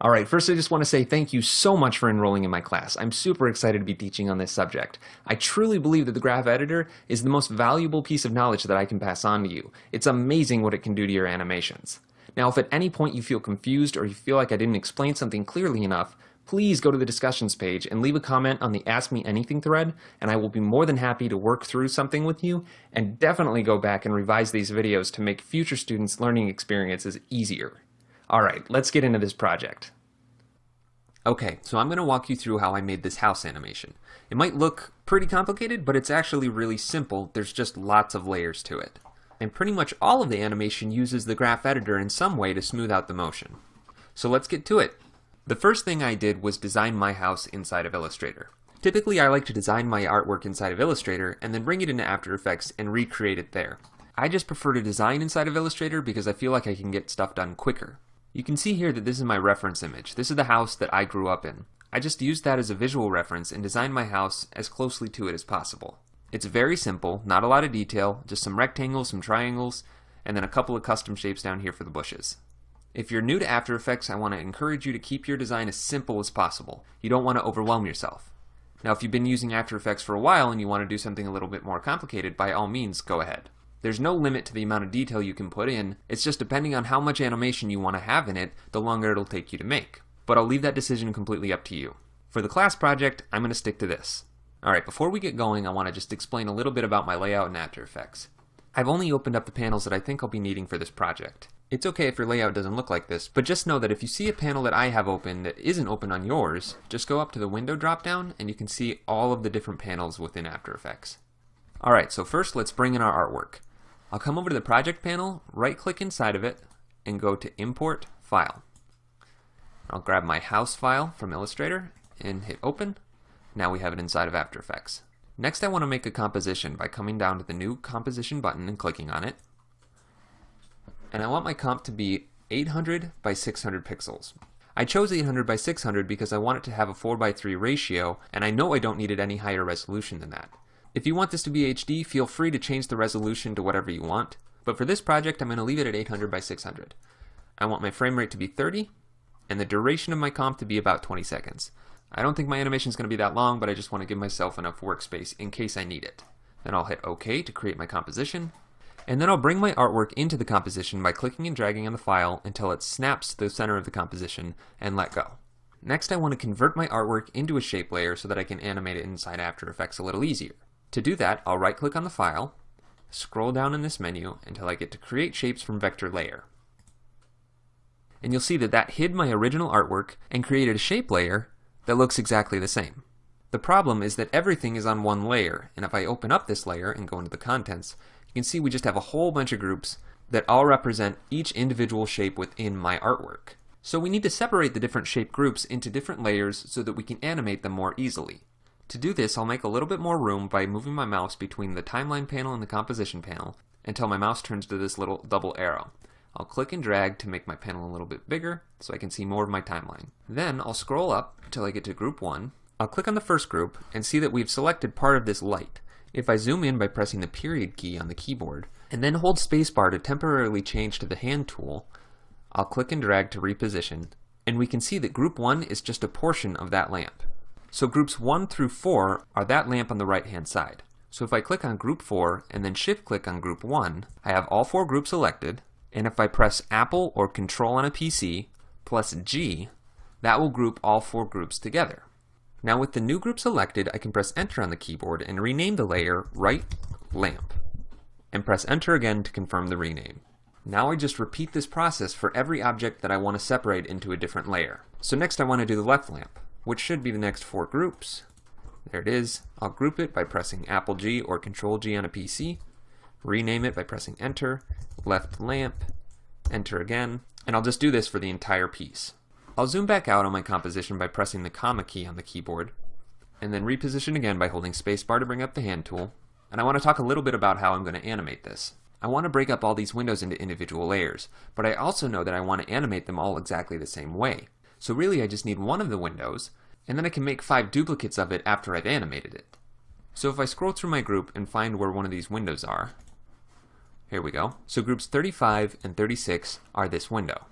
All right, first I just want to say thank you so much for enrolling in my class. I'm super excited to be teaching on this subject. I truly believe that the graph editor is the most valuable piece of knowledge that I can pass on to you. It's amazing what it can do to your animations. Now, if at any point you feel confused or you feel like I didn't explain something clearly enough, please go to the discussions page and leave a comment on the Ask Me Anything thread, and I will be more than happy to work through something with you, and definitely go back and revise these videos to make future students' learning experiences easier. All right, let's get into this project. Okay, so I'm going to walk you through how I made this house animation. It might look pretty complicated, but it's actually really simple. There's just lots of layers to it. And pretty much all of the animation uses the graph editor in some way to smooth out the motion. So let's get to it. The first thing I did was design my house inside of Illustrator. Typically I like to design my artwork inside of Illustrator and then bring it into After Effects and recreate it there. I just prefer to design inside of Illustrator because I feel like I can get stuff done quicker. You can see here that this is my reference image. This is the house that I grew up in. I just used that as a visual reference and designed my house as closely to it as possible. It's very simple, not a lot of detail, just some rectangles, some triangles, and then a couple of custom shapes down here for the bushes. If you're new to After Effects, I want to encourage you to keep your design as simple as possible. You don't want to overwhelm yourself. Now if you've been using After Effects for a while and you want to do something a little bit more complicated, by all means go ahead. There's no limit to the amount of detail you can put in, it's just depending on how much animation you want to have in it, the longer it'll take you to make. But I'll leave that decision completely up to you. For the class project, I'm going to stick to this. Alright, before we get going, I want to just explain a little bit about my layout in After Effects. I've only opened up the panels that I think I'll be needing for this project. It's okay if your layout doesn't look like this, but just know that if you see a panel that I have open that isn't open on yours, just go up to the window dropdown and you can see all of the different panels within After Effects. Alright, so first let's bring in our artwork. I'll come over to the project panel, right click inside of it, and go to Import File. I'll grab my house file from Illustrator and hit open. Now we have it inside of After Effects. Next I want to make a composition by coming down to the new composition button and clicking on it. And I want my comp to be 800 by 600 pixels. I chose 800 by 600 because I want it to have a 4:3 ratio, and I know I don't need it any higher resolution than that. If you want this to be HD, feel free to change the resolution to whatever you want, but for this project I'm going to leave it at 800 by 600. I want my frame rate to be 30, and the duration of my comp to be about 20 seconds. I don't think my animation is going to be that long, but I just want to give myself enough workspace in case I need it. Then I'll hit OK to create my composition, and then I'll bring my artwork into the composition by clicking and dragging on the file until it snaps to the center of the composition and let go. Next I want to convert my artwork into a shape layer so that I can animate it inside After Effects a little easier. To do that, I'll right click on the file, scroll down in this menu until I get to Create Shapes from Vector Layer. And you'll see that that hid my original artwork and created a shape layer that looks exactly the same. The problem is that everything is on one layer, and if I open up this layer and go into the contents, you can see we just have a whole bunch of groups that all represent each individual shape within my artwork. So we need to separate the different shape groups into different layers so that we can animate them more easily. To do this, I'll make a little bit more room by moving my mouse between the timeline panel and the composition panel until my mouse turns to this little double arrow. I'll click and drag to make my panel a little bit bigger so I can see more of my timeline. Then I'll scroll up until I get to group 1. I'll click on the first group and see that we've selected part of this light. If I zoom in by pressing the period key on the keyboard and then hold spacebar to temporarily change to the hand tool, I'll click and drag to reposition, and we can see that group 1 is just a portion of that lamp. So groups 1 through 4 are that lamp on the right hand side. So if I click on group 4 and then shift click on group 1, I have all 4 groups selected, and if I press Apple or Control on a PC plus G, that will group all 4 groups together. Now with the new group selected, I can press Enter on the keyboard and rename the layer Right Lamp, and press Enter again to confirm the rename. Now I just repeat this process for every object that I want to separate into a different layer. So next I want to do the left lamp, which should be the next 4 groups. There it is. I'll group it by pressing Apple G or Control G on a PC, rename it by pressing Enter, left lamp, Enter again, and I'll just do this for the entire piece. I'll zoom back out on my composition by pressing the comma key on the keyboard, and then reposition again by holding spacebar to bring up the hand tool, and I want to talk a little bit about how I'm going to animate this. I want to break up all these windows into individual layers, but I also know that I want to animate them all exactly the same way. So really I just need one of the windows, and then I can make 5 duplicates of it after I've animated it. So if I scroll through my group and find where one of these windows are, here we go. So groups 35 and 36 are this window.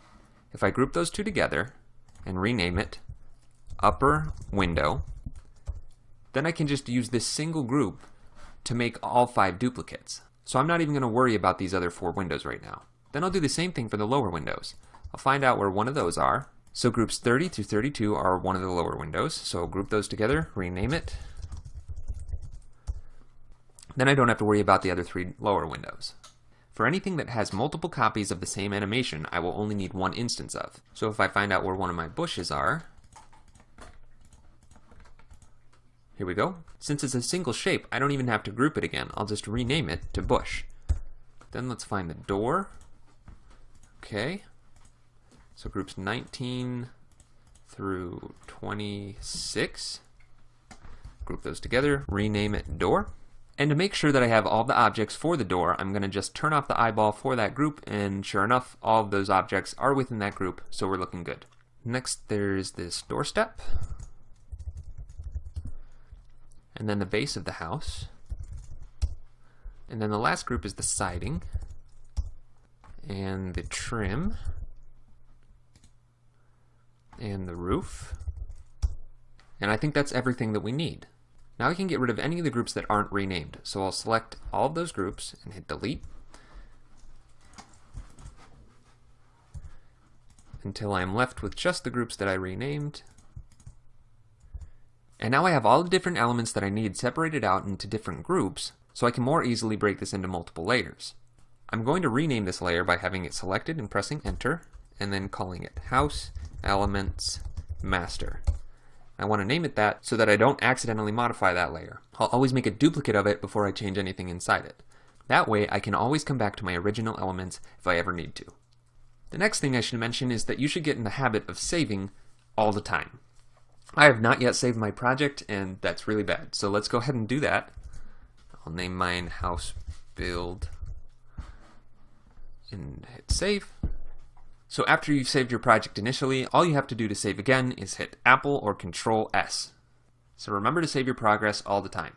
If I group those two together and rename it upper window. Then I can just use this single group to make all 5 duplicates. So I'm not even going to worry about these other 4 windows right now. Then I'll do the same thing for the lower windows. I'll find out where one of those are. So groups 30 through 32 are one of the lower windows. So I'll group those together, rename it. Then I don't have to worry about the other 3 lower windows. For anything that has multiple copies of the same animation, I will only need 1 instance of. So if I find out where one of my bushes are, here we go. Since it's a single shape, I don't even have to group it again. I'll just rename it to bush. Then let's find the door. Okay. So groups 19 through 26. Group those together, rename it door. And to make sure that I have all the objects for the door, I'm going to just turn off the eyeball for that group, and sure enough, all of those objects are within that group, so we're looking good. Next, there's this doorstep. And then the base of the house. And then the last group is the siding. And the trim. And the roof. And I think that's everything that we need. Now I can get rid of any of the groups that aren't renamed. So I'll select all of those groups and hit delete until I'm left with just the groups that I renamed. And now I have all the different elements that I need separated out into different groups, so I can more easily break this into multiple layers. I'm going to rename this layer by having it selected and pressing enter, and then calling it House Elements Master. I want to name it that so that I don't accidentally modify that layer. I'll always make a duplicate of it before I change anything inside it. That way I can always come back to my original elements if I ever need to. The next thing I should mention is that you should get in the habit of saving all the time. I have not yet saved my project, and that's really bad. So let's go ahead and do that. I'll name mine House Build and hit save. So after you've saved your project initially, all you have to do to save again is hit Apple or Control S. So remember to save your progress all the time.